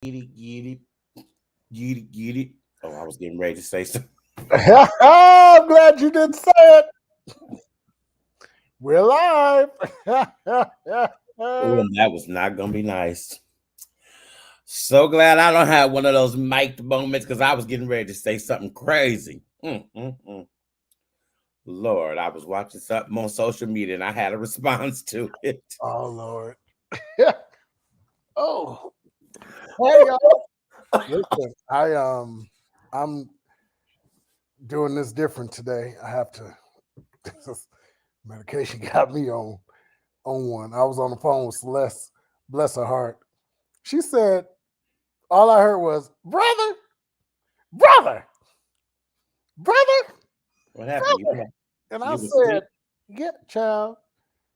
Get it. Oh, I was getting ready to say something. I'm glad you didn't say it. We're live. Oh, and that was not gonna be nice. So glad I don't have one of those mic'd moments because I was getting ready to say something crazy. Lord, I was watching something on social media and I had a response to it. Oh Lord. Oh, hey y'all. Listen, I'm doing this different today. I have to. This medication got me on one. I was on the phone with Celeste. Bless her heart. She said all I heard was brother, brother, brother, What happened? brother, and I You was said, sick? "Yeah, child."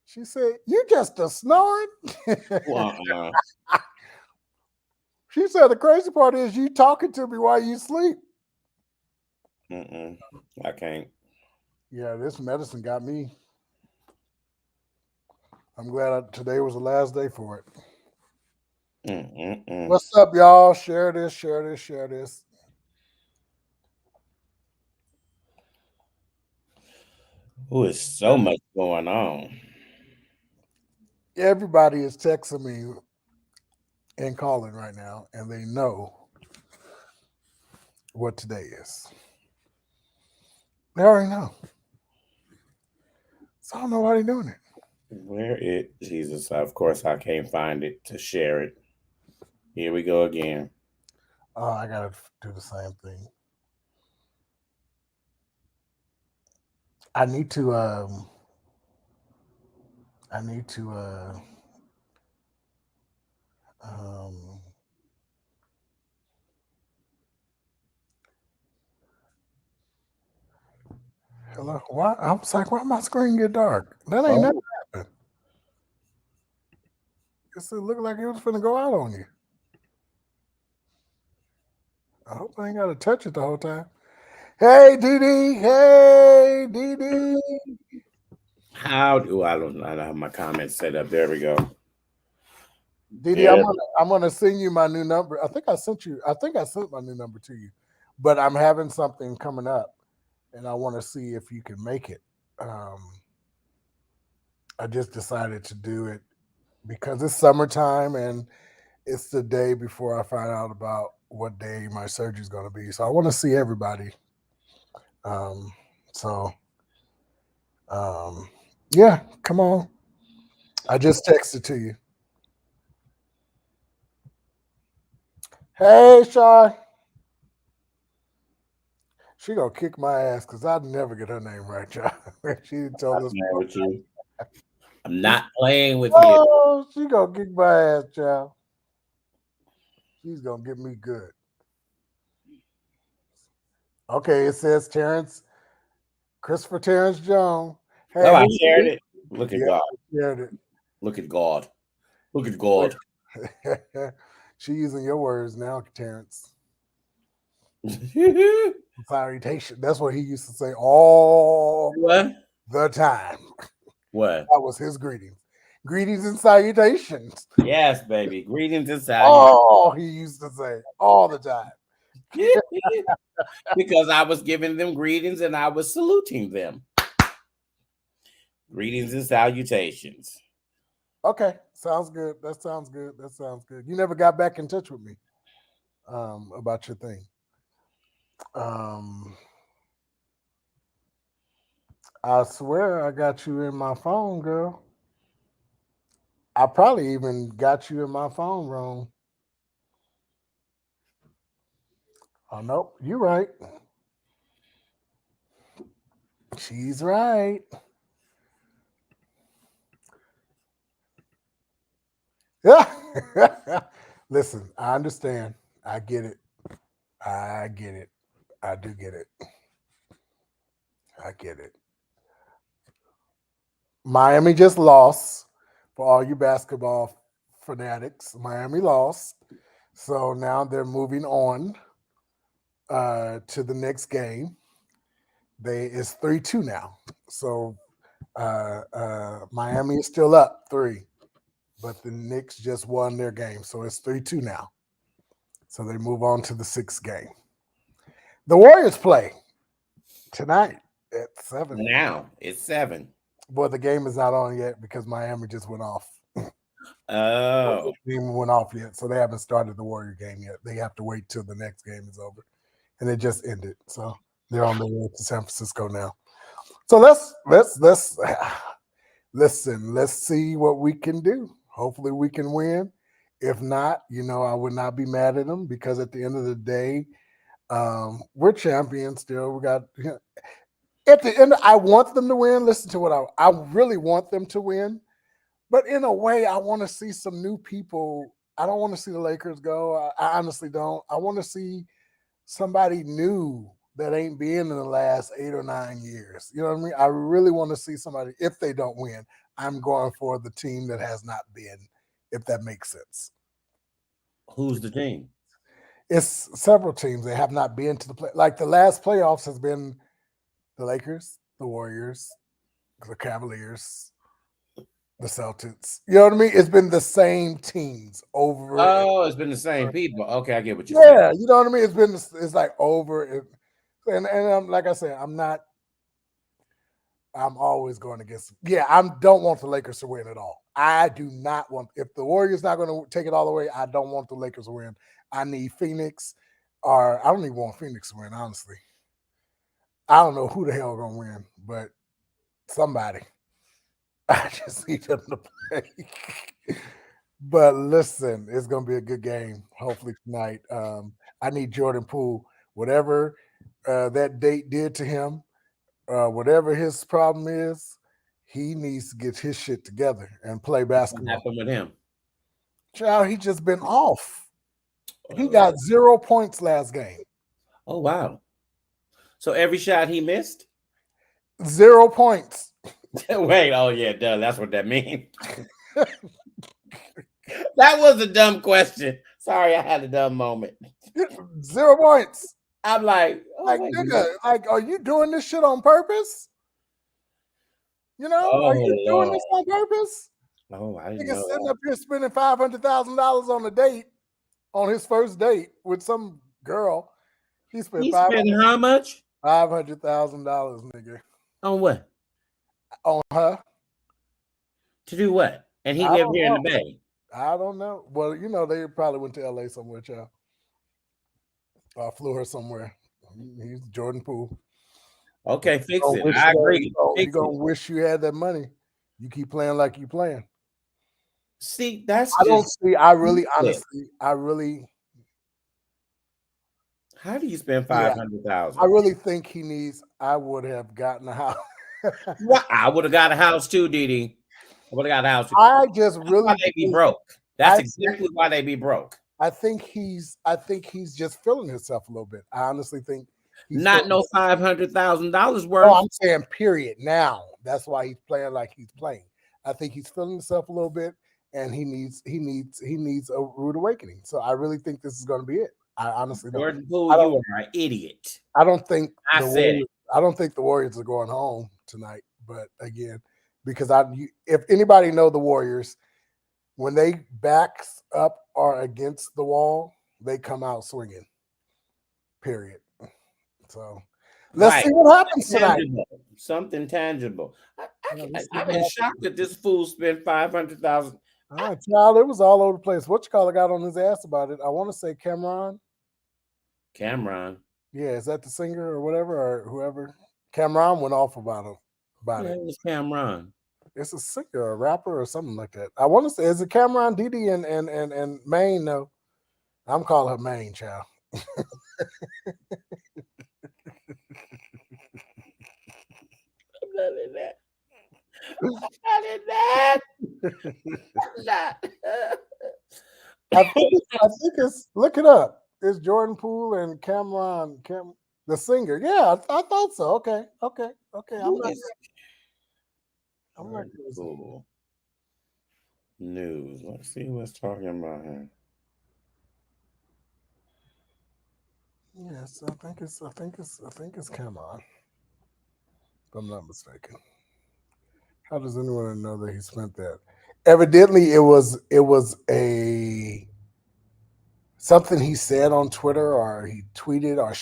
She said, "You just a snoring." Uh-uh. She said, "The crazy part is you talking to me while you sleep." Mm-mm. I can't. Yeah, this medicine got me. I'm glad today was the last day for it. Mm-mm-mm. What's up, y'all? Share this, share this, share this. Oh, it's so much going on. Everybody is texting me and calling right now, and they know what today is. They already know. So I don't know why they're doing it. Where it Jesus? Of course I can't find it to share it. Here we go again. Oh, I gotta do the same thing. I need to. I need to. Um, Hello. Why? I was like, why my screen get dark? That ain't never Oh, happened. It looked like it was finna go out on you. I hope I ain't got to touch it the whole time. Hey, Dee. Hey, Dee. how do I don't have my comments set up? There we go. Dee, There. I'm gonna send you my new number. I think I sent you. I think I sent my new number to you, but I'm having something coming up, and I want to see if you can make it. Um, I just decided to do it because it's summertime and it's the day before I find out about what day my surgery is going to be. So I want to see everybody. Um, so um, yeah, come on. I just texted to you. Hey, Shy. She gonna kick my ass because I'd never get her name right, y'all. She I'm told us, playing with you. I'm not playing with you. oh, she gonna kick my ass, child. She's gonna get me good. Okay, it says Christopher Terrence Jones. Oh, Hey, I shared it. Look at yeah, God. I shared it. Look at God. Look at God. She using your words now, Terrence. Salutation. That's what he used to say all What? the time. What? That was his greetings. Greetings and salutations. Yes, baby. Greetings and salutations. Oh, he used to say all the time. Because I was giving them greetings and I was saluting them. Greetings and salutations. Okay, sounds good. That sounds good. That sounds good. You never got back in touch with me about your thing. Um, I swear I got you in my phone, girl. I probably even got you in my phone wrong. Oh nope, you're right. She's right. Listen, I understand. I get it. I get it. I do get it. I get it. Miami just lost for all you basketball fanatics. Miami lost. So now they're moving on to the next game. It's 3-2 now. So Miami is still up 3, but the Knicks just won their game. So it's 3-2 now. So they move on to the 6th game. The Warriors play tonight at 7. Now it's 7. Boy, the game is not on yet because Miami just went off. Oh, The game went off yet, so they haven't started the Warrior game yet. They have to wait till the next game is over, and it just ended. So they're on their way to San Francisco now. So let's listen. Let's see what we can do. Hopefully, we can win. If not, I would not be mad at them because at the end of the day, we're champions still. We got at the end. I want them to win. Listen to what I really want them to win. But in a way, I want to see some new people. I don't want to see the Lakers go. I honestly don't. I want to see somebody new that ain't been in the last 8 or 9 years. You know what I mean? I really want to see somebody. If they don't win, I'm going for the team that has not been, if that makes sense. who's the team? It's several teams that have not been to the play. Like the last playoffs has been the Lakers, the Warriors, the Cavaliers, the Celtics. You know what I mean? It's been the same teams over. Oh, it's been the same people. Okay, I get what you're Yeah, saying. you know what I mean? It's like over. And like I said, I'm always going against. Yeah, I don't want the Lakers to win at all. I do not want. If the Warriors not going to take it all the way, I don't want the Lakers to win. I need Phoenix, or I don't even want Phoenix to win. Honestly, I don't know who the hell going to win, but somebody. I just need them to play. But listen, it's going to be a good game. Hopefully tonight. I need Jordan Poole. Whatever that date did to him. Whatever his problem is, he needs to get his shit together and play What basketball. happened with him? Child, he just been off. He got 0 points last game. Oh, wow. So every shot he missed? 0 points. Wait, oh yeah, duh, that's what that means. That was a dumb question. Sorry, I had a dumb moment. 0 points. I'm like, nigga, are you doing this shit on purpose? Are you doing this on purpose? Oh, I didn't Nigga know sitting that. up here spending $500,000 on a date, on his first date with some girl. He spent how much? $500,000, nigga. On what? On her. To do what? And he I lived don't here in know. the Bay. I don't know. Well, they probably went to LA somewhere, child. I flew her somewhere. He's Jordan Poole. Okay, fix it. I agree. You're going to wish you had that money. You keep playing like you playing. See, that's I don't just. see. I really, honestly, How do you spend $500,000? I really think he needs. I would have gotten a house. Well, I would have got a house too, Didi. I would have got a house too. I just That's really why they be broke. That's exactly why they be broke. I think he's just feeling himself a little bit. I honestly think he's not no $500,000 worth. Oh, I'm saying period. Now that's why he's playing like he's playing. I think he's feeling himself a little bit, and he needs a rude awakening. So I really think this is going to be it. I honestly don't. Jordan Poole, you are an idiot. I don't think I said it. I don't think the Warriors are going home tonight. But again, because if anybody know the Warriors, when they backs up or against the wall, they come out swinging. Period. So let's see what happens tonight. Something tangible. I've been shocked that this fool spent $500,000. Child, it was all over the place. What you call got on his ass about it? I want to say Cameron. Yeah, is that the singer or whatever or whoever? Cameron went off about him. It was Cameron. It's a singer, a rapper, or something like that. I want to say, is it Cameron, Didi, and Maine? No, I'm calling her Maine, child. I think it's look it up. It's Jordan Poole and Cameron, the singer. Yeah, I thought so. Okay. I'm not cool. News. Let's see what's talking about here. Yes, I think it's Cameron. If I'm not mistaken. How does anyone know that he spent that? Evidently, it was a something he said on Twitter, or he tweeted, or I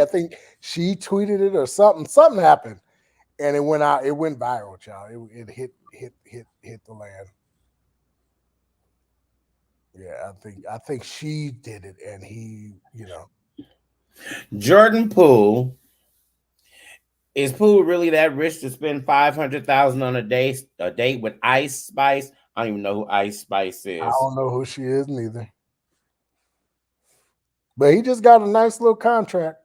think she tweeted it, or something. Something happened, and it went out. It went viral, child. It hit the land. Yeah, I think she did it, and he, Jordan Poole. Is Poole really that rich to spend $500,000 on a date with Ice Spice? I don't even know who Ice Spice is. I don't know who she is neither. But he just got a nice little contract.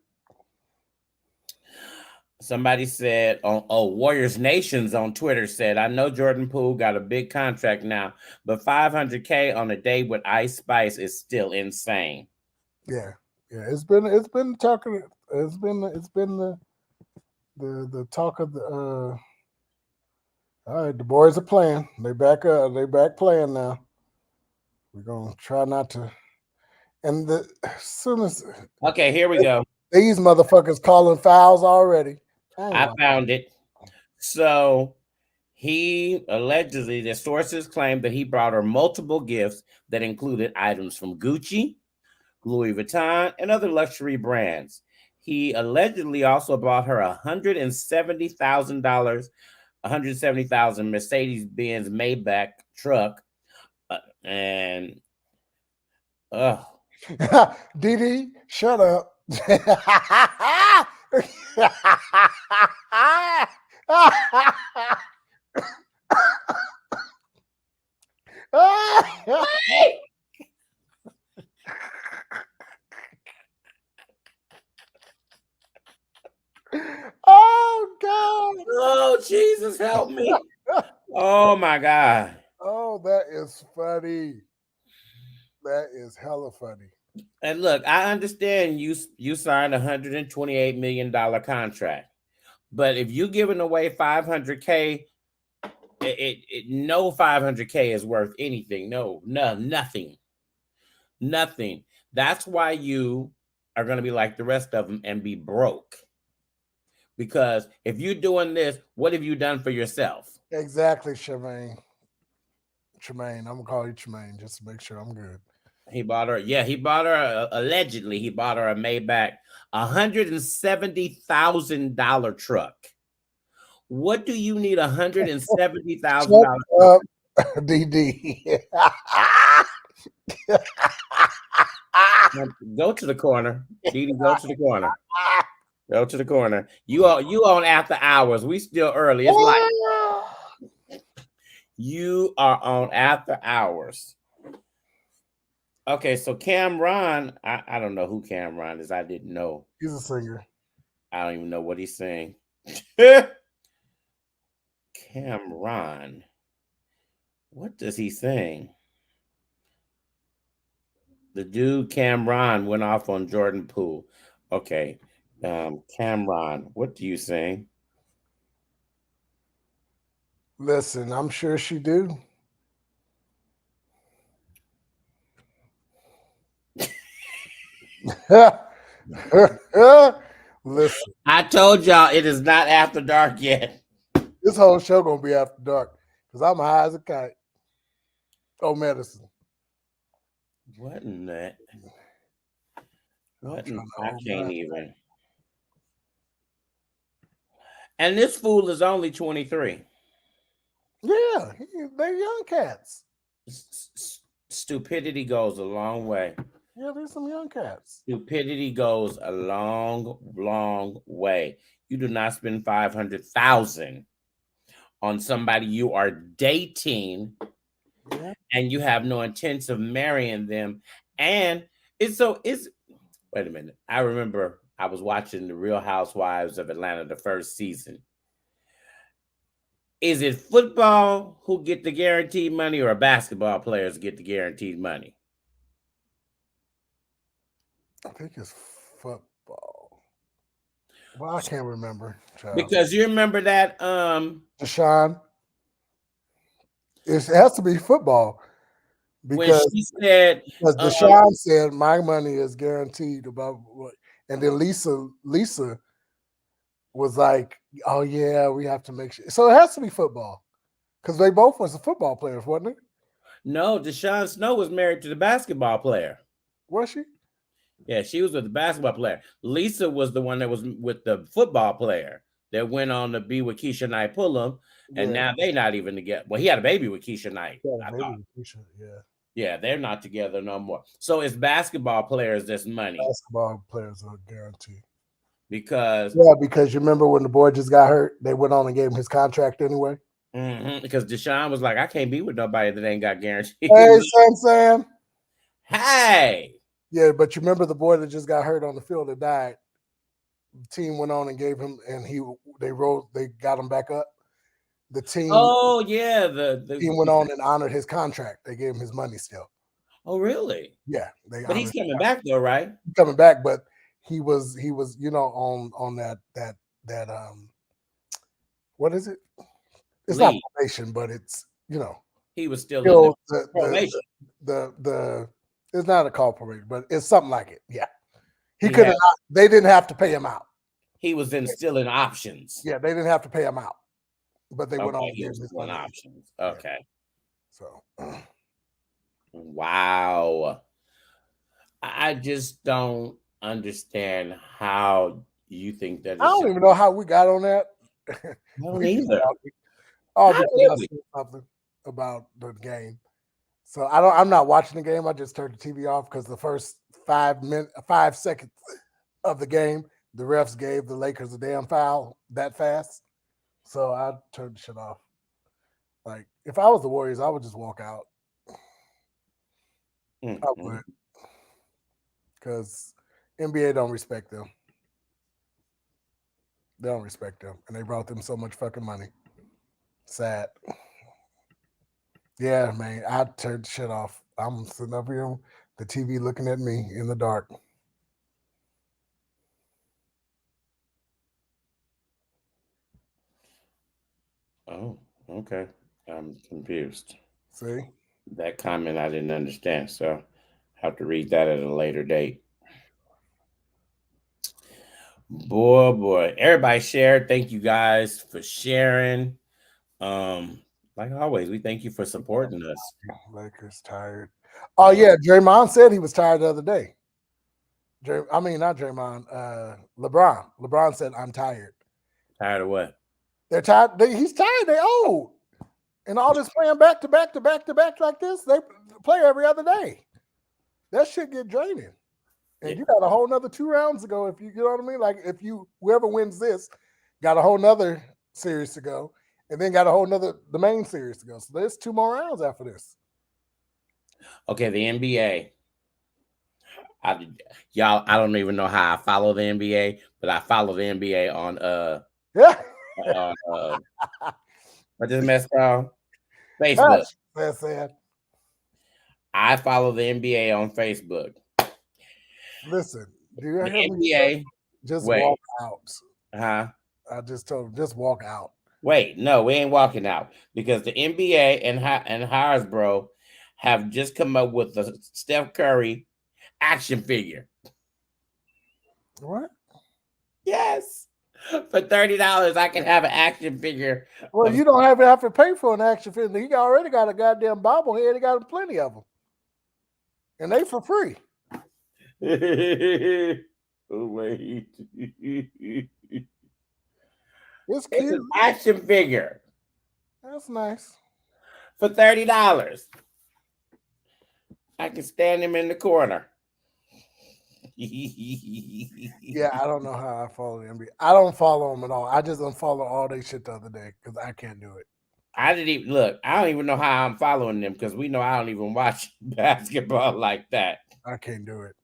Somebody said Warriors Nations on Twitter said, I know Jordan Poole got a big contract now, but $500K on a date with Ice Spice is still insane. Yeah. It's been talking. It's been the talk of the. All right, the boys are playing. They back up. They back playing now. We're gonna try not to. And as soon as okay, here we go. These motherfuckers calling fouls already. I found it. So he allegedly, the sources claim that he brought her multiple gifts that included items from Gucci, Louis Vuitton, and other luxury brands. He allegedly also bought her $170,000 Mercedes-Benz Maybach truck, and DD, shut up. Oh God! Oh Jesus, help me! Oh my God! Oh, that is funny. That is hella funny. And look, I understand you signed $128 million contract, but if you're giving away $500K, no $500K is worth anything. No, nothing. That's why you are going to be like the rest of them and be broke. Because if you're doing this, what have you done for yourself? Exactly, Tremaine. I'm gonna call you Tremaine just to make sure I'm good. He bought her allegedly he bought her a Maybach $170,000 truck. What do you need $170,000? DD. Go to the corner. DD, go to the corner. Go to the corner. You on after hours. We still early. It's like you are on after hours. Okay, so Cameron, I don't know who Cameron is. I didn't know. He's a singer. I don't even know what he's saying. Cameron. What does he sing? The dude Cameron went off on Jordan Poole. Okay. Cameron, what do you sing? Listen, I'm sure she do. Listen, I told y'all it is not after dark yet. This whole show gonna be after dark because I'm high as a kite. Oh, medicine. What in that? I can't even. And this fool is only 23. Yeah, they're young cats. Stupidity goes a long way. Yeah, there's some young cats. Stupidity goes a long, long way. You do not spend $500,000 on somebody you are dating, and you have no intent of marrying them. And wait a minute. I remember I was watching The Real Housewives of Atlanta, the first season. Is it football who get the guaranteed money, or basketball players get the guaranteed money? I think it's football. Well, I can't remember. Child. Because you remember that Deshaun. It has to be football. Because when she said, because Deshaun said my money is guaranteed about what, and then Lisa was like, "Oh yeah, we have to make sure." So it has to be football because they both was the football players, wasn't it? No, Deshaun Snow was married to the basketball player. Was she? Yeah, she was with the basketball player. Lisa was the one that was with the football player that went on to be with Keisha Knight Pullum, and now they not even together. Well, he had a baby with Keisha Knight. Yeah, baby with Keisha. Yeah. Yeah, they're not together no more. So it's basketball players that's money. Basketball players are guaranteed. Because you remember when the boy just got hurt, they went on and gave him his contract anyway. Because Deshaun was like, I can't be with nobody that ain't got guaranteed. Hey, Sam. Hey. Yeah, but you remember the boy that just got hurt on the field that died? The team went on and gave him, and they got him back up. The team. Oh yeah, the team went on and honored his contract. They gave him his money still. Oh really? Yeah, but he's coming back though, right? He's coming back, but he was on that what is it? It's not probation, but it's he was still in probation. The it's not a call probation, but it's something like it. Yeah, he could have. They didn't have to pay him out. He was still in options. Yeah, they didn't have to pay him out, but they went on and gave his money. Options. Okay, so wow, I just don't understand how you think that. I don't even know how we got on that. I don't either. Something about the game. So I'm not watching the game. I just turned the TV off because the first 5 seconds of the game, the refs gave the Lakers a damn foul that fast. So I turned the shit off. Like if I was the Warriors, I would just walk out. I would, because NBA don't respect them. They don't respect them, and they brought them so much fucking money. Sad. Yeah, man, I turned shit off. I'm sitting up here, the TV looking at me in the dark. Oh, okay. I'm confused. See? That comment I didn't understand, so I have to read that at a later date. Boy. Everybody shared. Thank you guys for sharing. Like always, we thank you for supporting us. Lakers tired. Oh yeah, Draymond said he was tired the other day. Not Draymond. LeBron. LeBron said, "I'm tired." Tired of what? They're tired. He's tired. They old, and all this playing back to back like this. They play every other day. That shit get draining. And you got a whole nother 2 rounds to go. If you know what I mean, like if whoever wins this, got a whole nother series to go. And then got a whole nother the main series to go. So there's 2 more rounds after this. Okay, the NBA. I don't even know how I follow the NBA, but I follow the NBA on what this mess called? Facebook. That's sad. I follow the NBA on Facebook. Listen, do you the NBA just walk out? Huh? I just told him just walk out. Wait, no, we ain't walking out because the NBA and Hasbro have just come up with the Steph Curry action figure. What? Yes. For $30, I can have an action figure. Well, you don't have to pay for an action figure. He already got a goddamn bobblehead. He got plenty of them. And they for free. Oh, wait. It's cute. It's an action figure. That's nice. For $30. I can stand him in the corner. Yeah, I don't know how I follow the NBA. I don't follow them at all. I just unfollowed all they shit the other day because I can't do it. I didn't even look. I don't even know how I'm following them because we know I don't even watch basketball like that. I can't do it.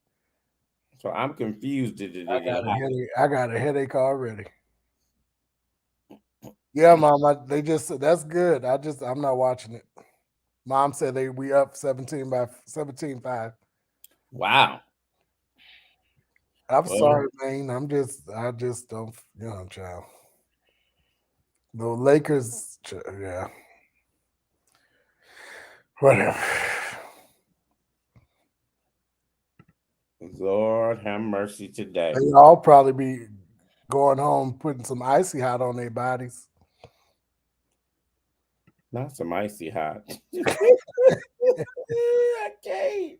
So I'm confused. I got a headache already. Yeah, Mom. That's good. I'm not watching it. Mom said we up 17-5. Wow. I'm sorry, man. I just don't, child. The Lakers, yeah. Whatever. Lord have mercy today. They all probably be going home putting some icy hot on their bodies. Not some icy hot. I can't.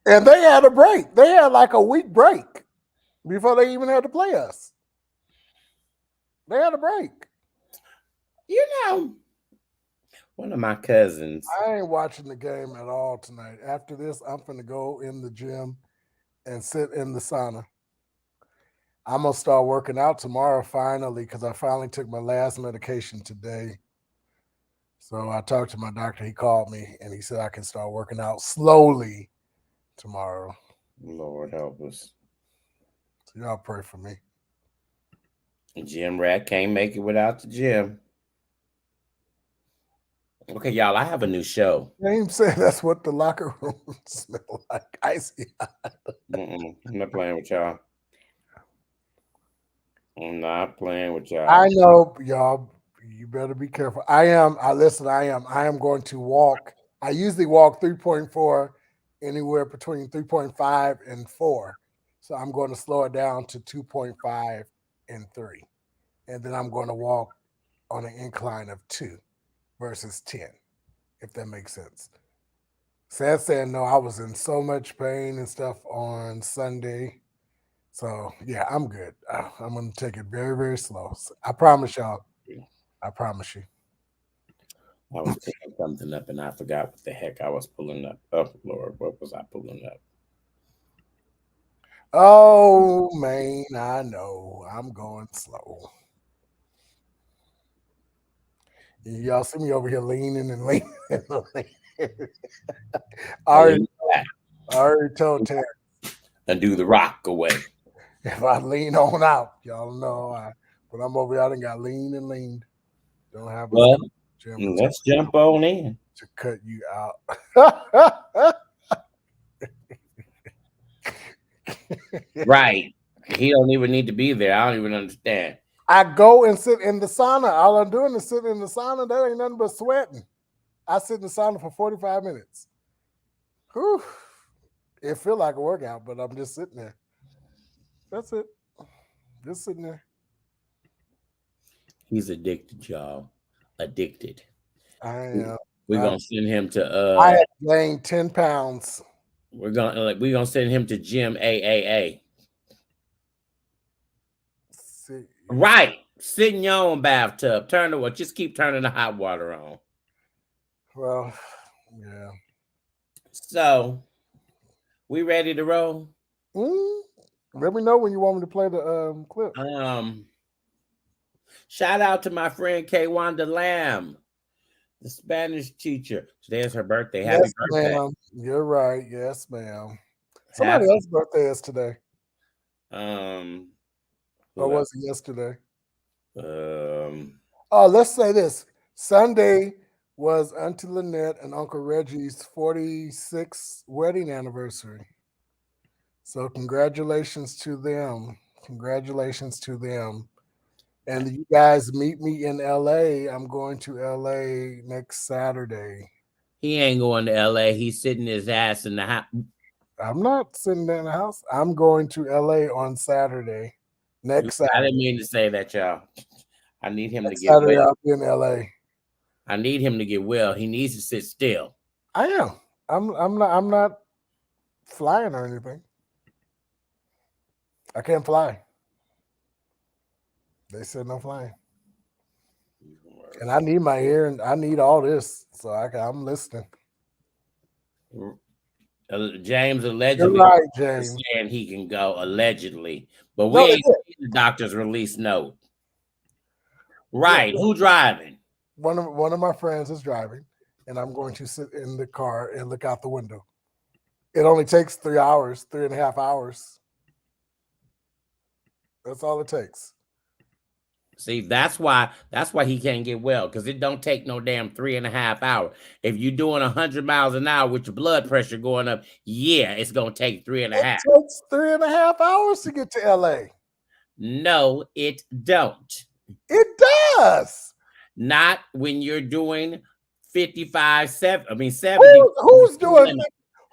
And they had a break. They had like a week break before they even had to play us. They had a break. You know, one of my cousins. I ain't watching the game at all tonight. After this, I'm finna go in the gym and sit in the sauna. I'm gonna start working out tomorrow finally because I finally took my last medication today. So I talked to my doctor. He called me and he said I can start working out slowly tomorrow. Lord help us. So y'all pray for me. Gym rat can't make it without the gym. Okay, y'all, I have a new show. James said that's what the locker room smell like. Icy. I'm not playing with y'all. I'm not playing with y'all. I know, y'all. You better be careful. I am going to walk. I usually walk 3.4, anywhere between 3.5 and 4. So I'm going to slow it down to 2.5 and 3. And then I'm going to walk on an incline of 2 versus 10, if that makes sense. Sad saying, no, I was in so much pain and stuff on Sunday. So, yeah, I'm good. I'm going to take it very, very slow. So I promise y'all. I promise you. I was pulling something up and I forgot what the heck I was pulling up. Oh, Lord, what was I pulling up? Oh, man, I know. I'm going slow. Y'all see me over here leaning and leaning and leaning. I already told Terry. And do the rock away. If I lean on out, y'all know but I'm over here, I done got lean and leaned. Don't have well, let's jump on in. To cut you out. Right. He don't even need to be there. I don't even understand. I go and sit in the sauna. All I'm doing is sitting in the sauna. That ain't nothing but sweating. I sit in the sauna for 45 minutes. Whew. It feel like a workout, but I'm just sitting there. That's it. Just sitting there. He's addicted, y'all. Addicted. I am. We're gonna send him to I have gained 10 pounds. We're gonna send him to gym AAA. See, right. Sit in your own bathtub. Just keep turning the hot water on. Well, yeah. So we ready to roll? Let me know when you want me to play the clip. Shout out to my friend K. Wanda Lamb, the Spanish teacher. Today is her birthday. Happy birthday. Ma'am. You're right. Yes, ma'am. Somebody else's birthday is today. Or was it yesterday? Let's say this. Sunday was Auntie Lynette and Uncle Reggie's 46th wedding anniversary. So congratulations to them. Congratulations to them. And you guys meet me in LA. I'm going to LA next Saturday. He ain't going to LA. He's sitting his ass in the house. I'm not sitting in the house. I'm going to LA on Saturday. Next Saturday. I didn't mean to say that, y'all. I need him next to get Saturday, well. I'll be in LA. I need him to get well. He needs to sit still. I am. I'm not flying or anything. I can't fly. They said no flying. And I need my ear and I need all this. So I'm listening. James allegedly right, James. saying he can go allegedly, but we ain't seen the doctor's release note. Right? Yeah. Who driving? One of my friends is driving, and I'm going to sit in the car and look out the window. It only takes 3.5 hours. That's all it takes. See, that's why he can't get well, because it don't take no damn 3.5 hours. If you're doing 100 miles an hour with your blood pressure going up, yeah, it's gonna take 3.5. It takes 3.5 hours to get to LA. No, it don't. It does. Not when you're doing 55, 70. Who's doing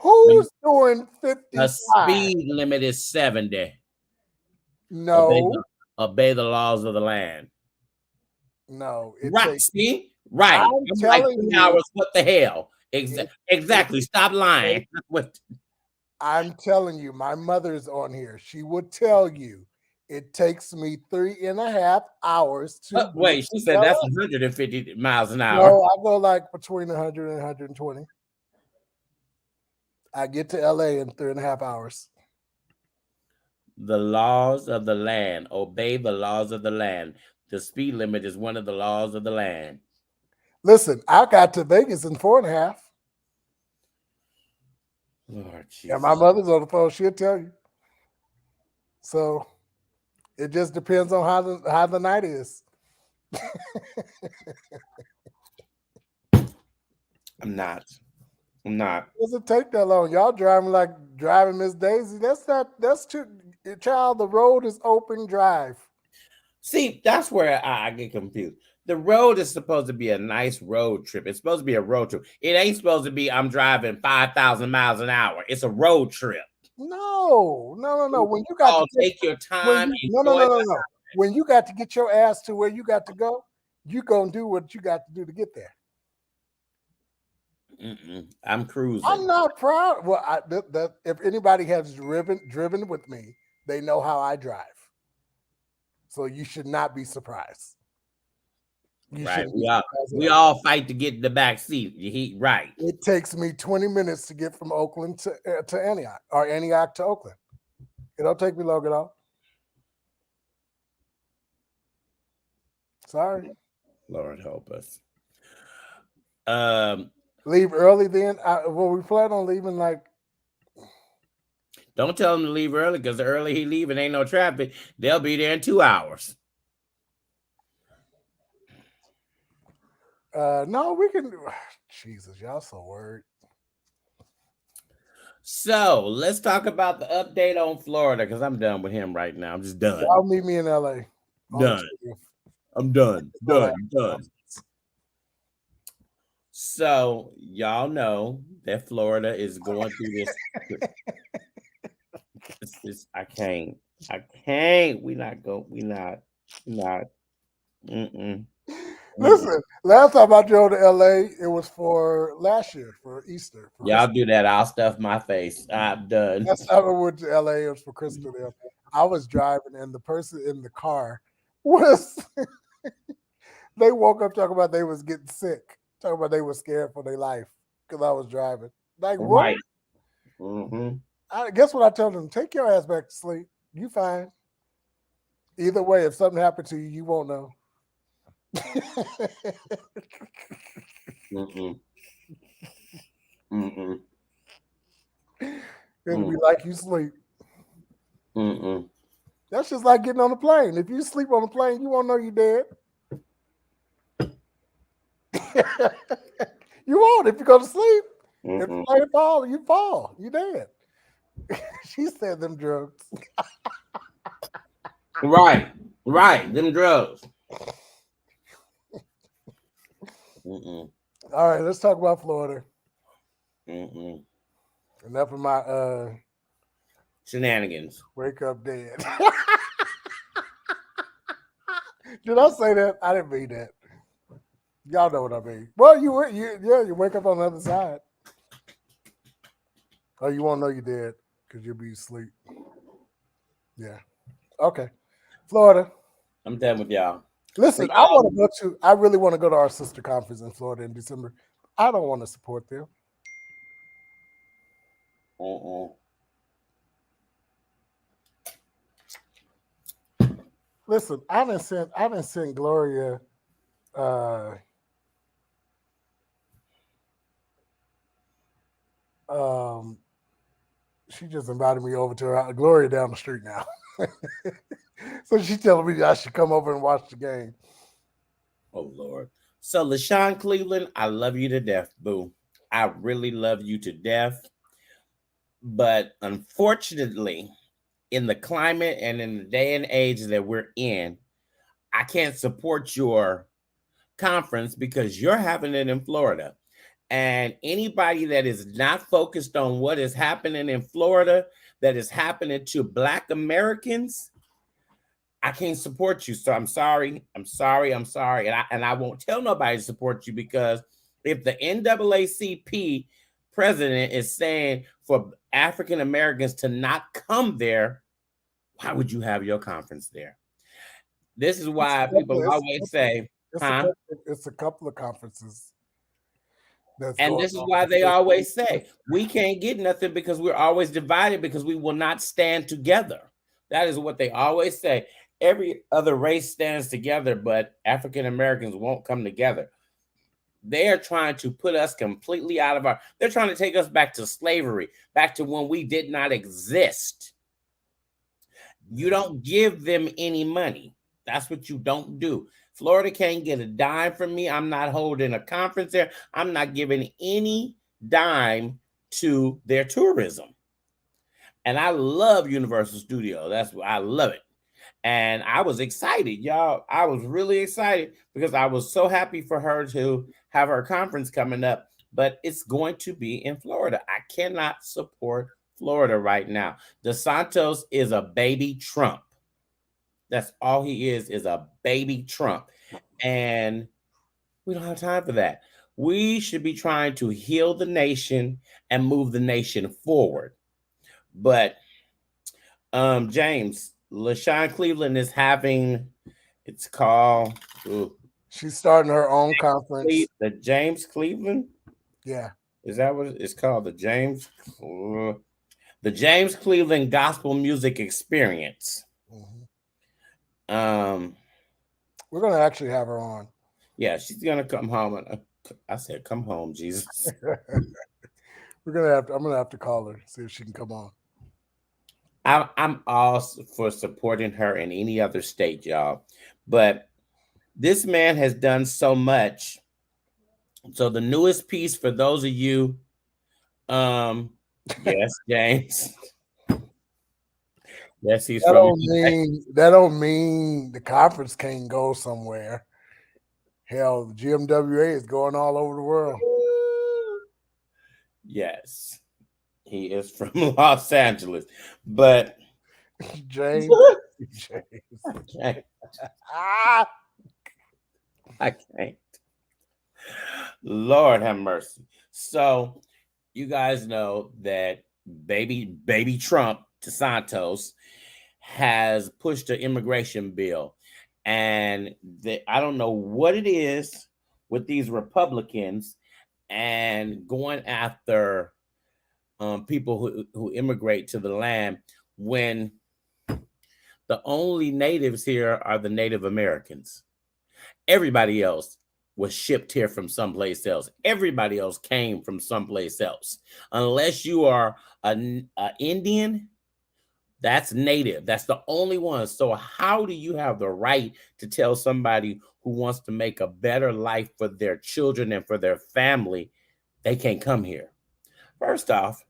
55? The speed limit is 70. No. Obey the laws of the land. No. Right. See? Right. I'm like 3 hours. What the hell? Exactly. Stop lying. What? I'm telling you, my mother's on here. She would tell you it takes me 3.5 hours to get Wait, she to said LA. that's 150 miles an hour. No, I go like between 100 and 120. I get to LA in 3.5 hours. The laws of the land. Obey the laws of the land. The speed limit is one of the laws of the land. Listen, I got to Vegas in 4.5. Lord Jesus. And my mother's on the phone. She'll tell you. So it just depends on how the night is. I'm not. It doesn't take that long. Y'all driving like driving Miss Daisy. That's too child. The road is open drive. See, that's where I get confused. The road is supposed to be a nice road trip. It's supposed to be a road trip. It ain't supposed to be I'm driving 5,000 miles an hour. It's a road trip. No. When you got to take your time. No. When you got to get your ass to where you got to go, you gonna do what you got to do to get there. I'm cruising. I'm not proud. Well, if anybody has driven with me, they know how I drive. So you should not be surprised. Right. We all fight to get in the back seat. Right. It takes me 20 minutes to get from Oakland to Antioch, or Antioch to Oakland. It don't take me long at all. Sorry. Lord help us. Leave early then. We plan on leaving like. Don't tell them to leave early, because the early he leave and ain't no traffic, they'll be there in 2 hours. No, we can. Jesus, y'all so worried. So let's talk about the update on Florida, because I'm done with him right now. I'm just done. Y'all meet me in LA. Done. I'm done. Done. So y'all know that Florida is going through this. I can't. We not. Listen, last time I drove to LA, it was for last year for Easter. Y'all do that. I'll stuff my face. I'm done. Last time I went to LA, it was for Crystal. I was driving, and the person in the car was. They woke up talking about they was getting sick. Talking about they were scared for their life because I was driving. Like what? Right. I guess what I told them: take your ass back to sleep. You fine. Either way, if something happened to you, you won't know. It'll be like you sleep. That's just like getting on a plane. If you sleep on a plane, you won't know you're dead. You won't if you go to sleep. If the plane fall, you fall. You dead. She said them drugs. Right. Them drugs. All right, let's talk about Florida. Enough of my shenanigans. Wake up dead. Did I say that? I didn't mean that. Y'all know what I mean. Well, you wake up on the other side. Oh, you won't know you're dead because you'll be asleep. Yeah. Okay. Florida. I'm done with y'all. Listen, I really want to go to our sister conference in Florida in December. I don't want to support them. Listen, I didn't send Gloria she just invited me over to her Gloria down the street now. So she's telling me I should come over and watch the game. Oh Lord. So LaShawn Cleveland, I love you to death, boo. I really love you to death. But unfortunately, in the climate and in the day and age that we're in, I can't support your conference because you're having it in Florida. And anybody that is not focused on what is happening in Florida, that is happening to Black Americans, I can't support you. So I'm sorry. And I won't tell nobody to support you because If the NAACP president is saying for African Americans to not come there, why would you have your conference there? This is why people always say, huh? It's a couple of conferences. And this is why they always say we can't get nothing because we're always divided because we will not stand together. That is what they always say. Every other race stands together, but African Americans won't come together. They are trying to put us completely out of they're trying to take us back to slavery, back to when we did not exist. You don't give them any money. That's what you don't do. Florida can't get a dime from me. I'm not holding a conference there. I'm not giving any dime to their tourism. And I love Universal Studios. That's why I love it. And I was excited, y'all. I was really excited because I was so happy for her to have her conference coming up. But it's going to be in Florida. I cannot support Florida right now. DeSantis is a baby Trump. That's all he is a baby Trump. And we don't have time for that. We should be trying to heal the nation and move the nation forward. But James, LaShawn Cleveland is having, it's called, she's starting her own conference. The James Cleveland? Yeah. Is that what it's called? The James Cleveland Gospel Music Experience. Mm-hmm. We're gonna actually have her on. Yeah, she's gonna come home. And I said, "Come home, Jesus." I'm gonna have to call her, see if she can come on. I'm all for supporting her in any other state, y'all. But this man has done so much. So the newest piece for those of you, yes, James. Yes, he's that don't mean the conference can't go somewhere. Hell, the GMWA is going all over the world. Yes, he is from Los Angeles, but James. I can't. Lord have mercy. So you guys know that baby Trump DeSantis has pushed an immigration bill, and I don't know what it is with these Republicans and going after people who immigrate to the land when the only natives here are the Native Americans. Everybody else was shipped here from someplace else. Everybody else came from someplace else. Unless you are an Indian, that's native. That's the only one. So how do you have the right to tell somebody who wants to make a better life for their children and for their family, they can't come here? First off,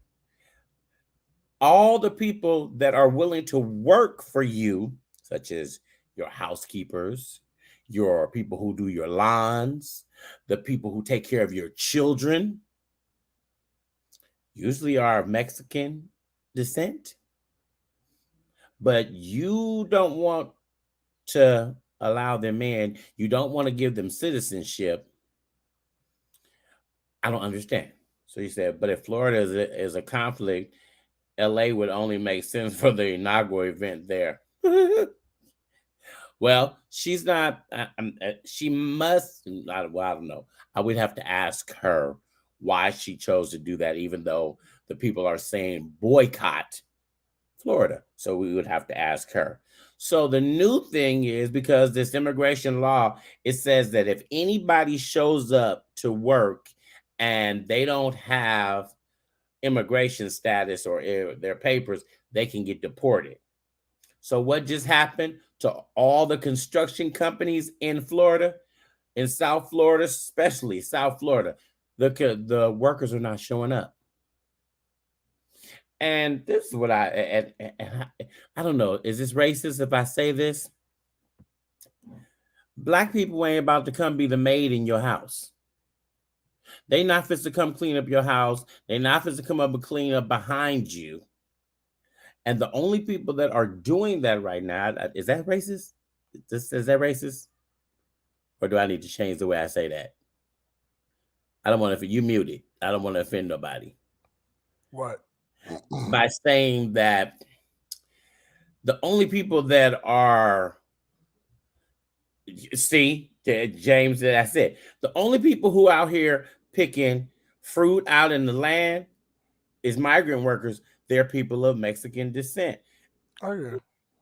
all the people that are willing to work for you, such as your housekeepers, your people who do your lawns, the people who take care of your children, usually are of Mexican descent. But you don't want to allow them in. You don't want to give them citizenship. I don't understand. So you said, but if Florida is a conflict, LA would only make sense for the inaugural event there. Well, she's not. She must. I don't know. I would have to ask her why she chose to do that, even though the people are saying boycott Florida. So we would have to ask her. So the new thing is, because this immigration law, it says that if anybody shows up to work and they don't have immigration status or their papers, they can get deported. So what just happened to all the construction companies in Florida, in South Florida, especially South Florida? The workers are not showing up. And this is what I don't know. Is this racist if I say this? Black people ain't about to come be the maid in your house. They not fit to come clean up your house. They not fit to come up and clean up behind you. And the only people that are doing that right now, is that racist? Is that racist? Or do I need to change the way I say that? I don't want to. You muted. I don't want to offend nobody. What? By saying that the only people that are James, that's it. The only people who out here picking fruit out in the land is migrant workers. They're people of Mexican descent. Oh yeah.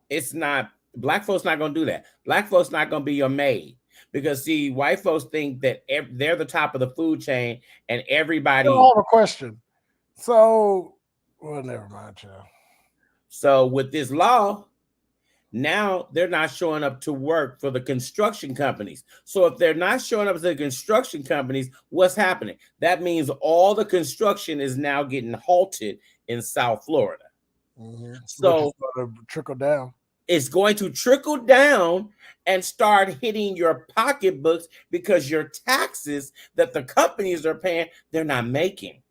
It's not black folks not gonna do that. Black folks not gonna be your maid because see, white folks think that they're the top of the food chain and everybody. I have a question. So, well, never mind, child. So with this law, now they're not showing up to work for the construction companies. So if they're not showing up to the construction companies, what's happening? That means all the construction is now getting halted in South Florida. Mm-hmm. So trickle down. It's going to trickle down and start hitting your pocketbooks because your taxes that the companies are paying, they're not making.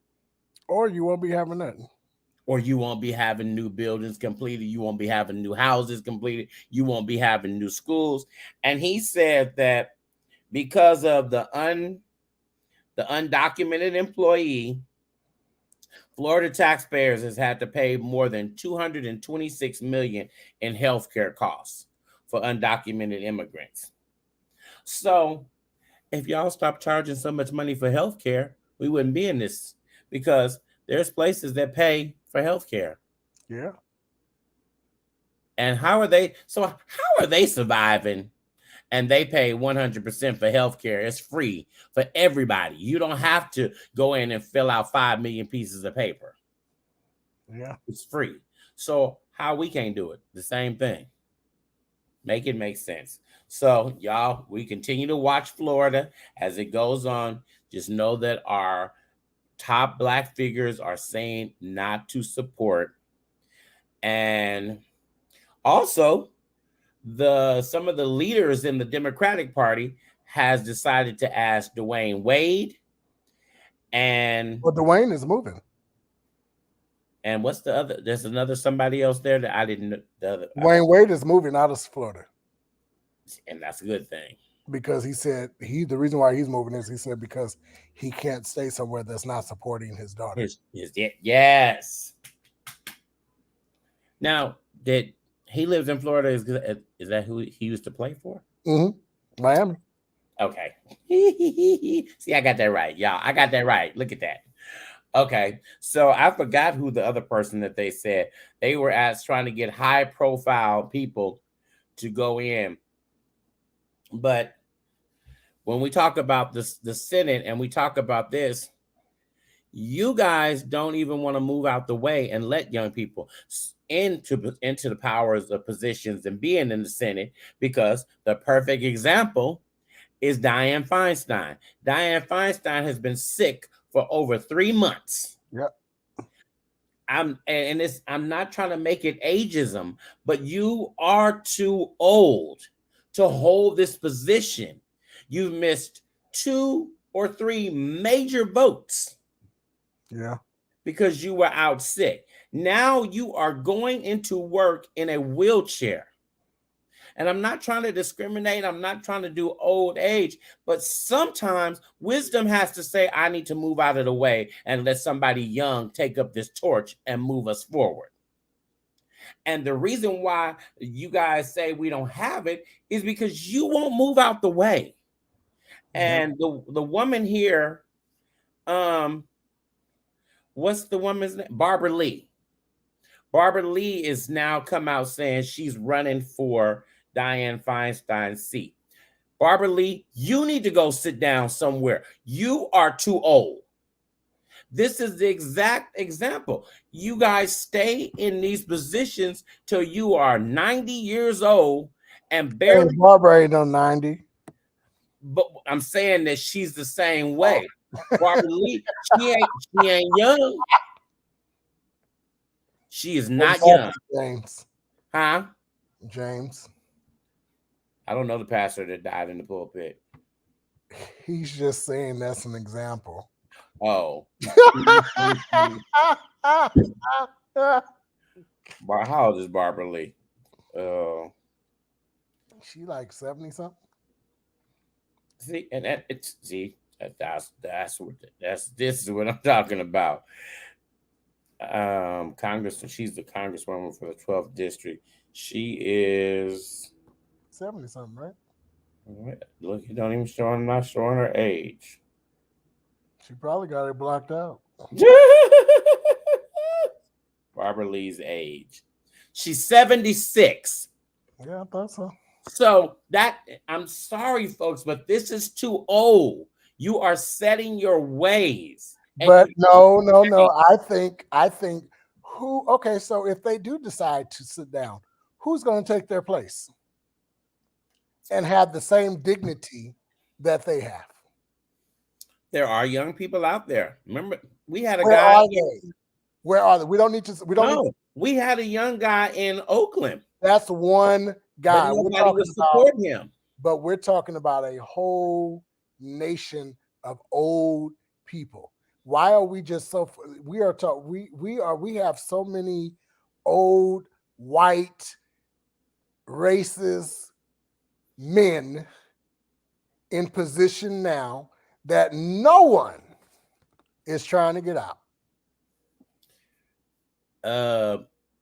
Or you won't be having nothing. Or you won't be having new buildings completed. You won't be having new houses completed. You won't be having new schools. And he said that because of the undocumented employee, Florida taxpayers has had to pay more than $226 million in healthcare costs for undocumented immigrants. So if y'all stop charging so much money for healthcare, we wouldn't be in this because there's places that pay for healthcare. Yeah. And how are they surviving? And they pay 100% for healthcare. It's free for everybody. You don't have to go in and fill out 5 million pieces of paper. Yeah. It's free. So how we can't do it? The same thing. Make it make sense. So y'all, we continue to watch Florida as it goes on. Just know that our top black figures are saying not to support. And also, some of the leaders in the Democratic Party has decided to ask Dwayne Wade and Dwayne is moving. And what's the other? There's another somebody else there that I didn't know. Dwayne Wade is moving out of Florida, and that's a good thing because he said the reason why he's moving is he said because he can't stay somewhere that's not supporting his daughter. Yes. Now did he lives in Florida? Is that who he used to play for? Mm-hmm. Miami. Okay. See, I got that right, y'all. I got that right. Look at that. Okay. So I forgot who the other person that they said they were trying to get high profile people to go in. But when we talk about the Senate and we talk about this, you guys don't even want to move out the way and let young people into the powers of positions and being in the Senate, because the perfect example is Dianne Feinstein. Dianne Feinstein has been sick for over 3 months. Yep. I'm not trying to make it ageism, but you are too old to hold this position. You've missed 2 or 3 major votes. Yeah. Because you were out sick. Now you are going into work in a wheelchair. And I'm not trying to discriminate. I'm not trying to do old age, but sometimes wisdom has to say, I need to move out of the way and let somebody young take up this torch and move us forward. And the reason why you guys say we don't have it is because you won't move out the way. And the woman here, what's the woman's name? Barbara Lee. Barbara Lee is now come out saying she's running for Dianne Feinstein's seat. Barbara Lee, you need to go sit down somewhere. You are too old. This is the exact example. You guys stay in these positions till you are 90 years old and barely. Hey, Barbara ain't no 90. But I'm saying that she's the same way. Barbara Lee, she ain't young. She is not young. James. Huh? James. I don't know the pastor that died in the pulpit. He's just saying that's an example. Oh. How old is Barbara Lee? She like 70 something. See, and This is what I'm talking about. She's the congresswoman for the 12th district. She is 70 something, right? look, you don't even show not showing her age. She probably got it blocked out. Barbara Lee's age. She's 76. Yeah, I thought so. So I'm sorry, folks, but this is too old. You are setting your ways. But no. I think okay, so if they do decide to sit down, who's going to take their place and have the same dignity that they have? There are young people out there. Remember, we had a Where guy. Are they? Where are they? We don't need to. We had a young guy in Oakland. That's one guy. Nobody would support him. But we're talking about a whole nation of old people. Why are we just so? We have so many old white racist men in position now that no one is trying to get out.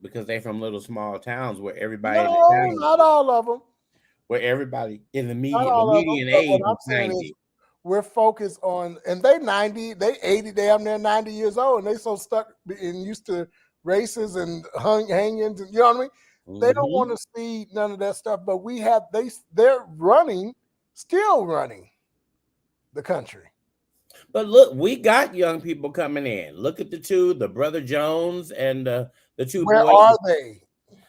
Because they're from little small towns where everybody not all of them. Where everybody in the median age is 90. We're focused on, and they 90, they 80, damn near 90 years old, and they so stuck and used to races and hangings, and you know what I mean? Mm-hmm. They don't want to see none of that stuff, but they're still running the country. But look, we got young people coming in. Look at the Brother Jones and the two Where boys. are they?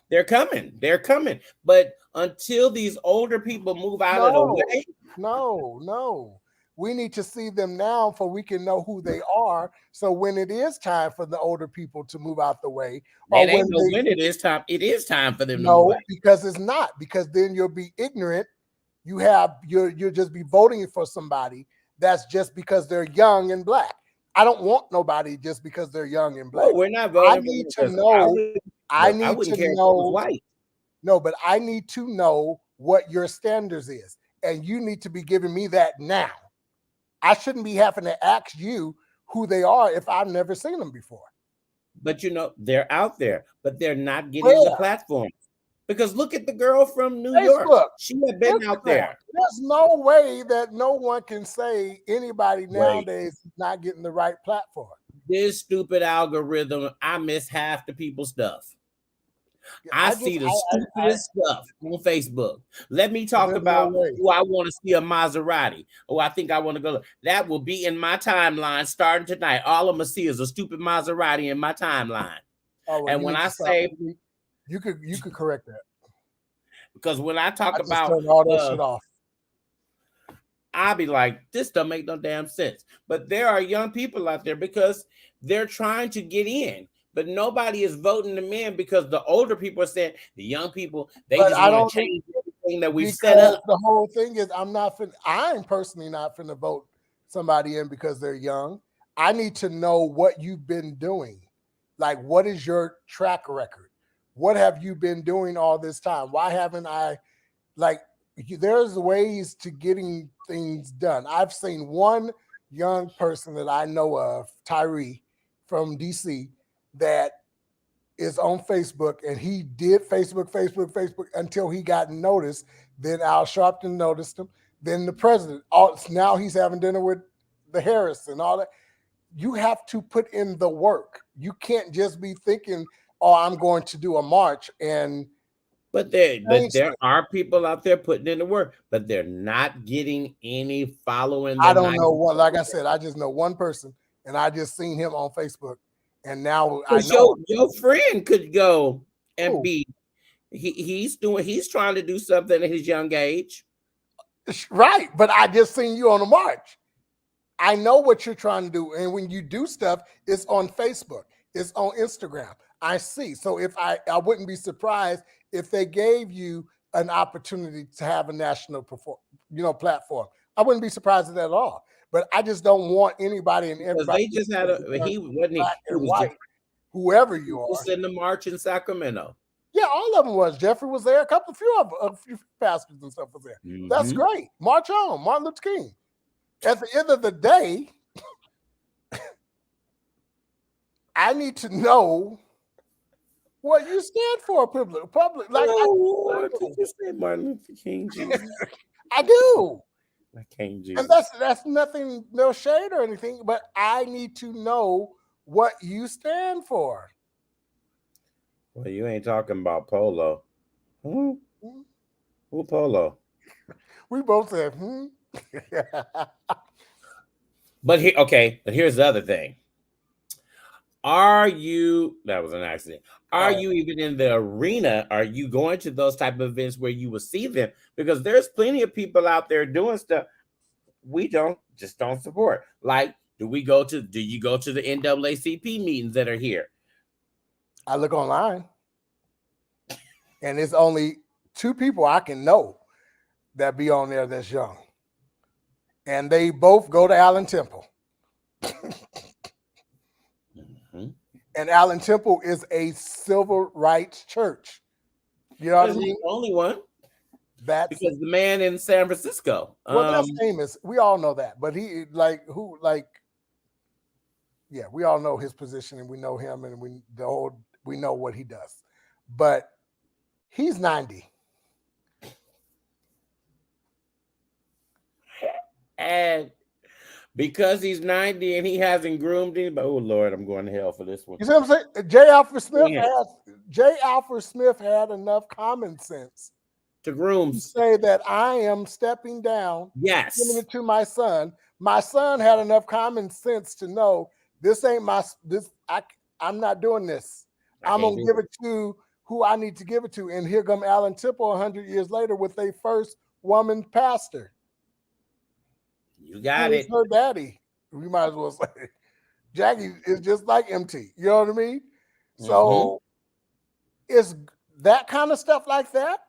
They're coming. But until these older people move out of the way. No. We need to see them now so we can know who they are. So when it is time for the older people to move out the way. When it is time for them to move out. No, because it's not. Because then you'll be ignorant. You'll just be voting for somebody that's just because they're young and black. I don't want nobody just because they're young and black. Well, we're not voting. I need to know. I need to know. White. No, but I need to know what your standards is, and you need to be giving me that now. I shouldn't be having to ask you who they are if I've never seen them before. But they're out there, but they're not getting the platform. Because look at the girl from New York. She had been out there. There's no way that no one can say anybody nowadays is not getting the right platform. This stupid algorithm, I miss half the people's stuff. I see the stupidest stuff on Facebook. Let me talk about who I want to see a Maserati. I think I want to go. That will be in my timeline starting tonight. All I'm going to see is a stupid Maserati in my timeline. And when I say... You could correct that. Because when I talk about turn all that shit off, I'll be like, this don't make no damn sense. But there are young people out there because they're trying to get in. But nobody is voting them in because the older people are saying the young people, they just want to change everything that we've set up. The whole thing is I'm personally not finna vote somebody in because they're young. I need to know what you've been doing. Like, what is your track record? What have you been doing all this time? Why haven't I, there's ways to getting things done. I've seen one young person that I know of, Tyree from DC, that is on Facebook, and he did Facebook until he got noticed. Then Al Sharpton noticed him. Then the president. Now he's having dinner with the Harris and all that. You have to put in the work. You can't just be thinking, I'm going to do a march but there are people out there putting in the work, but they're not getting any following. I don't know what. Like I said, I just know one person, and I just seen him on Facebook, and now I know your friend could go and be. He's trying to do something at his young age, right? But I just seen you on a march. I know what you're trying to do, and when you do stuff, it's on Facebook, it's on Instagram. I see. So if I wouldn't be surprised if they gave you an opportunity to have a national platform. I wouldn't be surprised at that at all. But I just don't want anybody and everybody. They just had whoever you are. Was in the march in Sacramento. Yeah, all of them was. Jeffrey was there. A few pastors and stuff was there. Mm-hmm. That's great. March on, Martin Luther King. At the end of the day, I need to know what you stand for, public. Like Oh, Lord, did you say Martin Luther King, Jesus? I do. I can't, Jesus. And that's nothing, no shade or anything, but I need to know what you stand for. Well, you ain't talking about Polo. Who? Who Polo? We both said, But here's the other thing. That was an accident. Are you even in the arena? Are you going to those type of events where you will see them? Because there's plenty of people out there doing stuff we don't support. Like, do you go to the NAACP meetings that are here? I look online and it's only 2 people I can know that be on there that's young. And they both go to Allen Temple. And Allen Temple is a civil rights church. You know what I mean? The only one. That's because the man in San Francisco. Well, that's famous. We all know that. But we all know his position and we know him and we know what he does. But he's 90. And because he's 90 and he hasn't groomed anybody, oh Lord, I'm going to hell for this one. You see what I'm saying? J. Alfred Smith had enough common sense to say that I am stepping down, giving it to my son. My son had enough common sense to know this ain't I'm not doing this. I'm gonna give it to who I need to give it to. And here come Allen Temple 100 years later with a first woman pastor. You got it. Her daddy. We might as well say Jackie is just like MT. You know what I mean? So it's that kind of stuff like that.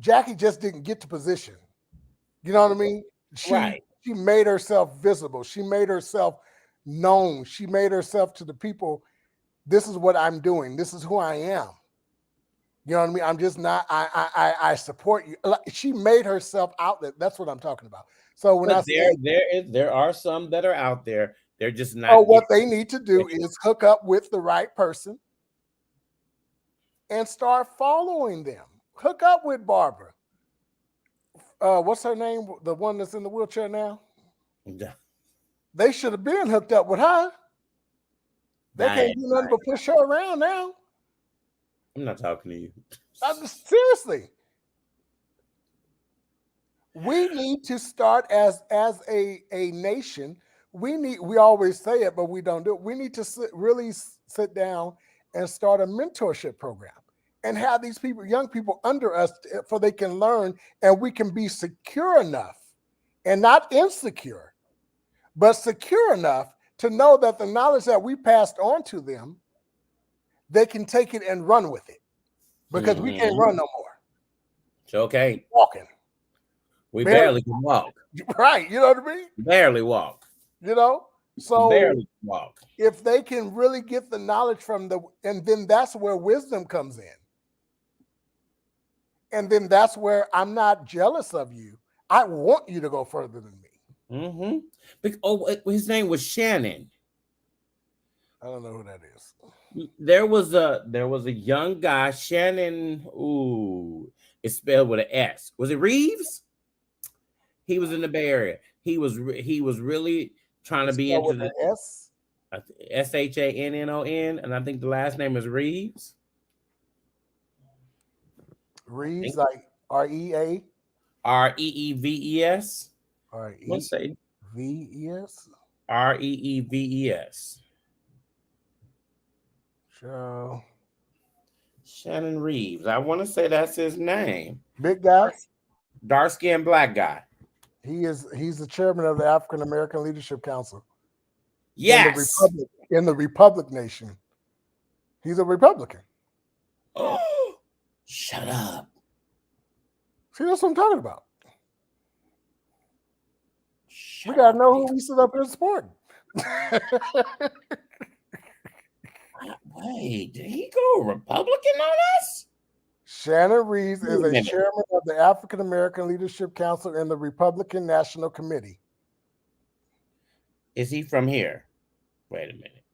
Jackie just didn't get to position. You know what I mean? She made herself visible. She made herself known. She made herself to the people. This is what I'm doing. This is who I am. You know what I mean? I'm just not. I support you. She made herself out there. That's what I'm talking about. So when there are some that are out there, they're just not. Oh, what they need to do is hook up with the right person and start following them. Hook up with Barbara. What's her name? The one that's in the wheelchair now? Yeah. They should have been hooked up with her. They can't do nothing but push her around now. I'm not talking to you. Seriously. We need to start as a nation. We always say it, but we don't do it. We need to really sit down and start a mentorship program and have these people, young people under us, so they can learn and we can be secure enough and not insecure, but secure enough to know that the knowledge that we passed on to them, they can take it and run with it, because we can't run no more. It's okay. Walking. We barely can walk. Right. You know what I mean? Barely walk. You know? So barely walk. If they can really get the knowledge and then that's where wisdom comes in. And then that's where I'm not jealous of you. I want you to go further than me. His name was Shannon. I don't know who that is. There was a young guy, Shannon. Ooh, it's spelled with an S. Was it Reeves? He was in the Bay Area. He was really trying to be into the S. SHANNON, and I think the last name is Reeves. Reeves, like REA. REEVES. Let's say VES. REEVES. So Shannon Reeves. I want to say that's his name. Big guy. Dark skinned black guy. He's the chairman of the African American Leadership Council. Yes. In the Republic Nation. He's a Republican. Oh, shut up. See, that's what I'm talking about. We gotta know who we sit up here supporting. Wait, did he go Republican on us? Shannon Reeves is a chairman of the African American Leadership Council and the Republican National Committee. Is he from here? Wait a minute.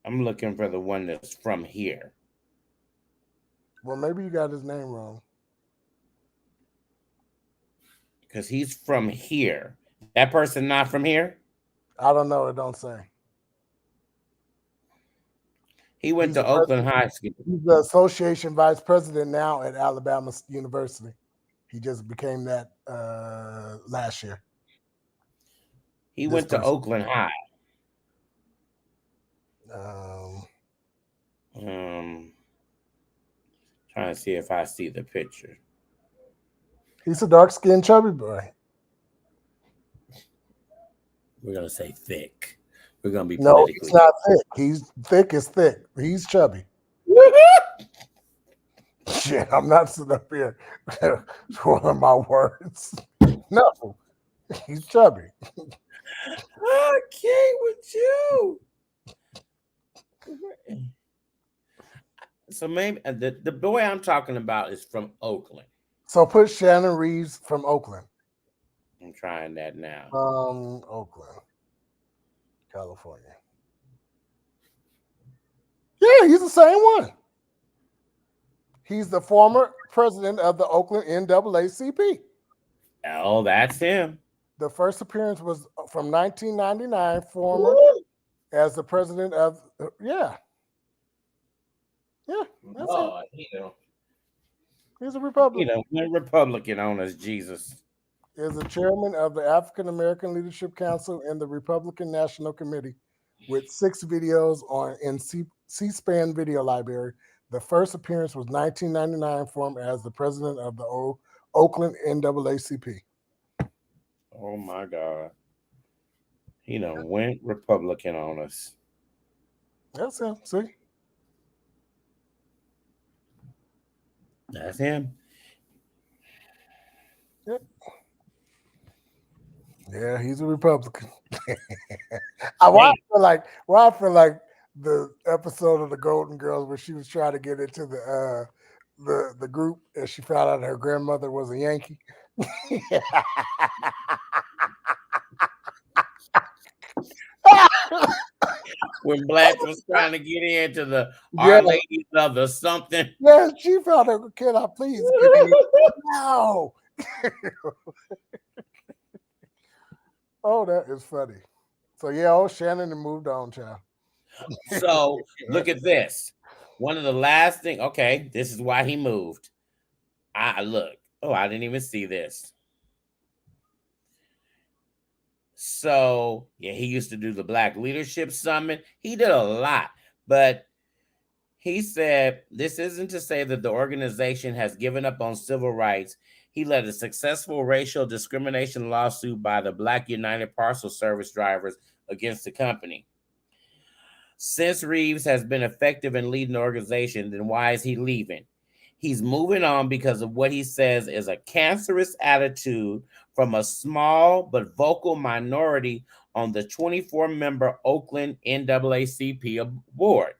I'm looking for the one that's from here. Well, maybe you got his name wrong. Because he's from here. That person not from here? I don't know. It don't say. He went to Oakland High School. He's the association vice president now at Alabama University. He just became that last year. He went to Oakland High. Trying to see if I see the picture. He's a dark-skinned, chubby boy. We're gonna say thick. We're gonna be no. He's not thick. He's thick as thick. He's chubby. Shit, I'm not sitting up here one of my words. No, he's chubby. I can't with you. So maybe the boy I'm talking about is from Oakland. So put Shannon Reeves from Oakland. I'm trying that now. Oakland, California. Yeah, he's the same one. He's the former president of the Oakland NAACP. Oh, that's him. The first appearance was from 1999, former as the president of, yeah. Yeah, that's him. He's a Republican. We're Republican on us, Jesus. Is the chairman of the African American Leadership Council and the Republican National Committee with 6 videos in C-SPAN Video Library. The first appearance was 1999 for him as the president of the Oakland NAACP. Oh my God. He went Republican on us. That's him. See? That's him. Yep. Yeah, he's a Republican. I feel like the episode of the Golden Girls where she was trying to get into the group and she found out her grandmother was a Yankee. When Black was trying to get into the Our Ladies of the something. Yeah, she found her. Can I please? No. Oh, that is funny. So Shannon moved on, child. So look at this. One of the last things. Okay, this is why he moved. I didn't even see this. So he used to do the Black Leadership Summit. He did a lot, but he said this isn't to say that the organization has given up on civil rights. He led a successful racial discrimination lawsuit by the Black United Parcel Service drivers against the company. Since Reeves has been effective in leading the organization, then why is he leaving? He's moving on because of what he says is a cancerous attitude from a small but vocal minority on the 24-member Oakland NAACP board.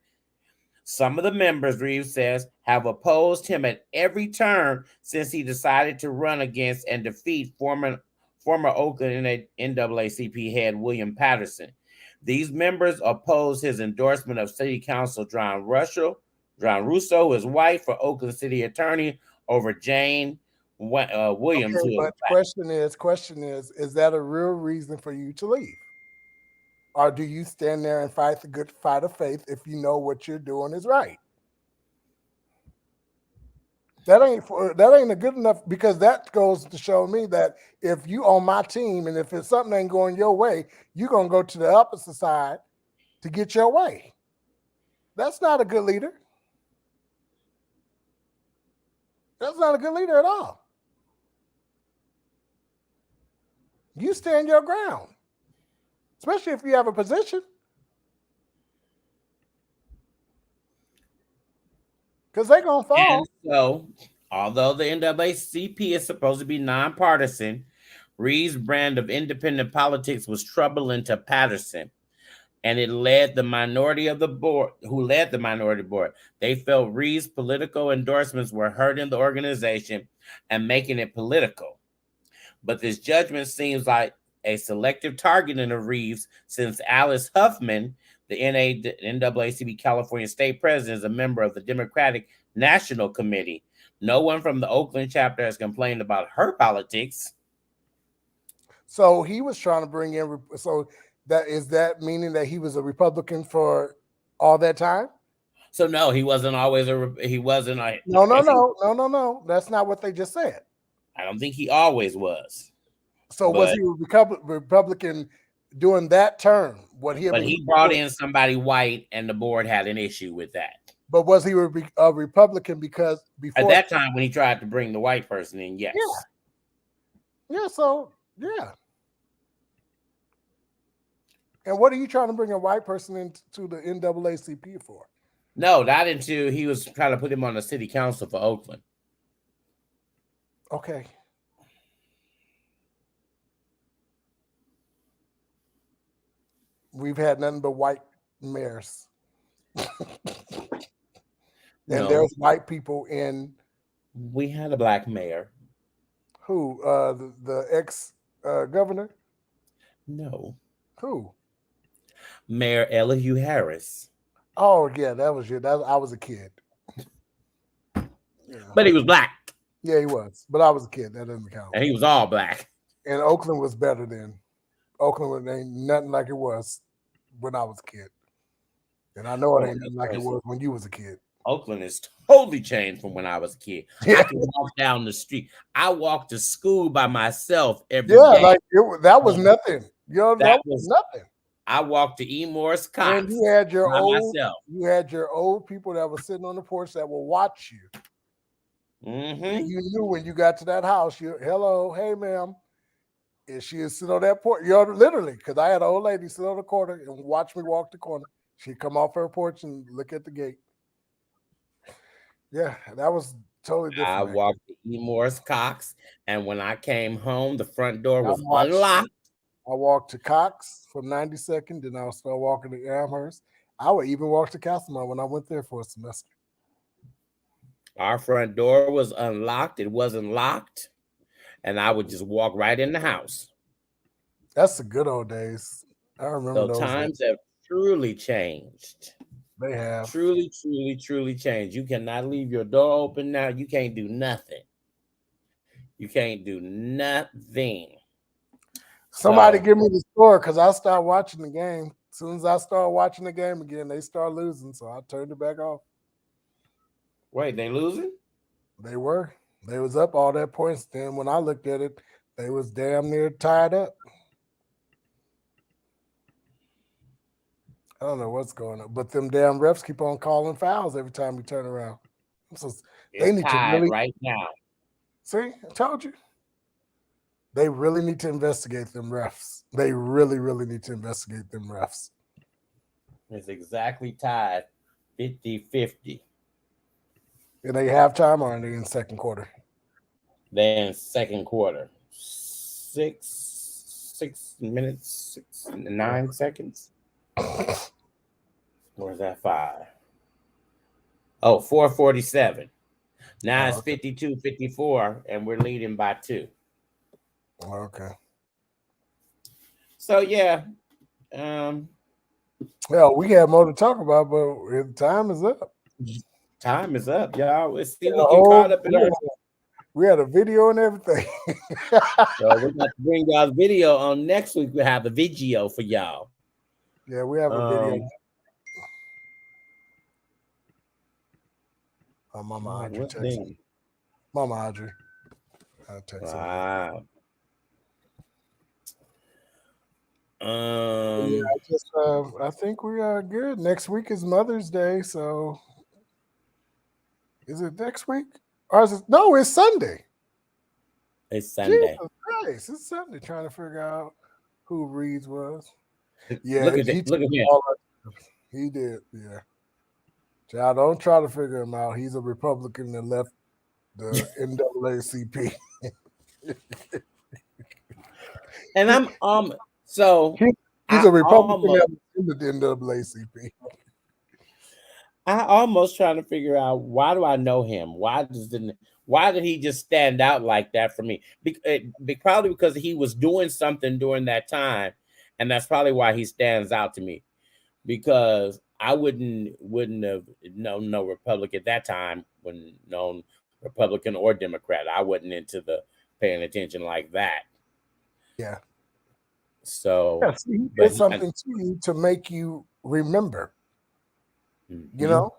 Some of the members, Reeves says, have opposed him at every turn since he decided to run against and defeat former Oakland NAACP head William Patterson. These members oppose his endorsement of City Council John Russo, his wife, for Oakland City Attorney over Jane Williams. Okay, but question is that a real reason for you to leave? Or do you stand there and fight the good fight of faith if you know what you're doing is right? That ain't a good enough, because that goes to show me that if you on my team and if it's something ain't going your way, you're gonna go to the opposite side to get your way. That's not a good leader. That's not a good leader at all. You stand your ground, especially if you have a position. Because they're going to fall. And so, although the NAACP is supposed to be nonpartisan, Reeves' brand of independent politics was troubling to Patterson, and it led the minority of the board, They felt Reeves' political endorsements were hurting the organization and making it political. But this judgment seems like a selective targeting of Reeves since Alice Huffman, the NAACP California state president, is a member of the Democratic National Committee. No one from the Oakland chapter has complained about her politics. So he was trying to bring in. So that meaning that he was a Republican for all that time? So no, he wasn't always he wasn't a no. That's not what they just said. I don't think he always was. So was he a Republican during that term? But he brought in somebody white, and the board had an issue with that. But was he a Republican because before at that time when he tried to bring the white person in? Yes. Yeah. So yeah. And what are you trying to bring a white person into the NAACP for? No, not until he was trying to put him on the city council for Oakland. Okay. We've had nothing but white mayors. And there's white people in. We had a black mayor. Who? The ex-governor? No. Who? Mayor Elihu Harris. Oh yeah, that was you. I was a kid. Yeah. But he was black. Yeah, he was. But I was a kid. That doesn't count. And he was all black. And Oakland was better then. Oakland ain't nothing like it was when I was a kid. And I know it ain't nothing like it was when you was a kid. Oakland is totally changed from when I was a kid. I can walk down the street. I walked to school by myself every day. Like that was nothing. That was nothing. I walked to E. Morris Cox. And you had your old people that were sitting on the porch that will watch you. Mm-hmm. You knew when you got to that house, hello, hey ma'am. And she would sit on that porch, literally, because I had an old lady sit on the corner and watch me walk the corner. She'd come off her porch and look at the gate. Yeah, that was totally different. I walked to E. Morris Cox, and when I came home, the front door was unlocked. I walked to Cox from 92nd, then I would start walking to Amherst. I would even walk to Castlemont when I went there for a semester. Our front door was unlocked. It wasn't locked. And I would just walk right in the house. That's the good old days. I remember those times have truly changed. They have. Truly, truly, truly changed. You cannot leave your door open now. You can't do nothing. You can't do nothing. Somebody give me the score because I start watching the game. As soon as I start watching the game again, they start losing. So I turned it back off. Wait, they losing? They were. They was up all that points. Then when I looked at it, they was damn near tied up. I don't know what's going on, but them damn refs keep on calling fouls every time we turn around. So they need to really right now. See, I told you. They really need to investigate them refs. They really, really need to investigate them refs. It's exactly tied 50-50. And they halftime or are they in second quarter? They're in second quarter. 6 minutes, 9 seconds. Or is that 5? Oh, 4:47. Now it's 52-54, and we're leading by 2. Okay. So yeah. Well, we have more to talk about, but time is up. Time is up, y'all. Let's see what get caught up in our. We had a video and everything. So we're going to bring y'all video on next week. We have a video for y'all. Yeah, we have a video. Oh, Mama Audrey texted. Mama Audrey. I'll text wow. I think we are good. Next week is Mother's Day, so is it next week? Or is it no, it's Sunday. It's Sunday. Jesus Christ, it's Sunday. Trying to figure out who Reeves was. Yeah, look at him. He did, yeah. Child, don't try to figure him out. He's a Republican that left the NAACP. And I'm so he's a Republican that in the NAACP. I almost trying to figure out why do I know him? Why Why did he just stand out like that for me? Probably because he was doing something during that time, and that's probably why he stands out to me. Because I wouldn't have known no Republican at that time, when known Republican or Democrat. I wasn't into the paying attention like that. Yeah. So, yeah, see, he did something to you to make you remember. Mm-hmm. You know,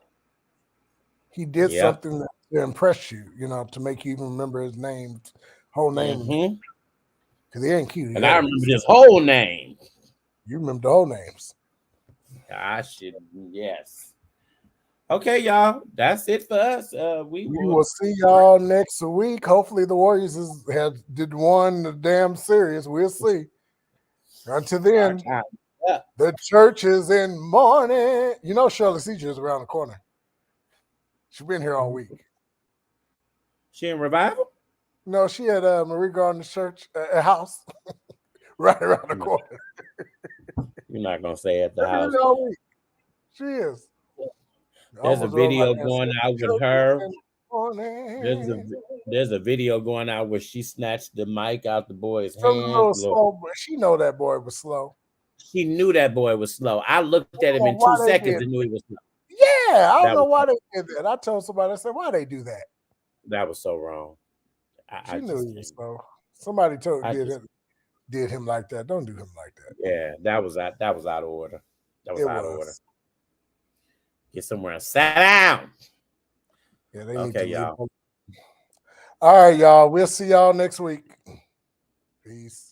he did something to impress you. You know, to make you even remember his name, whole name. Because he ain't cute. And I remember his whole name. You remember the whole names. I should, yes. Okay, y'all. That's it for us. We will see y'all next week. Hopefully, the Warriors did won the damn series. We'll see. Until then, the church is in mourning. You know, Shirley Caesar is around the corner. She's been here all week. She in revival? No, she had Marie Gardner's church house right around the corner. You're not gonna say at the house. She is. There's a video going out with her. There's a video going out where she snatched the mic out the boy's hand. A little slow, but she know that boy was slow. She knew that boy was slow. I looked at him in 2 seconds and knew he was slow. Yeah, I don't know why they did that. I told somebody, I said, why they do that? That was so wrong. She knew he was slow. Somebody did him like that. Don't do him like that. Yeah, that was out of order. That was out of order. Get somewhere and sit down. Yeah, they need to y'all. All right, y'all. We'll see y'all next week. Peace.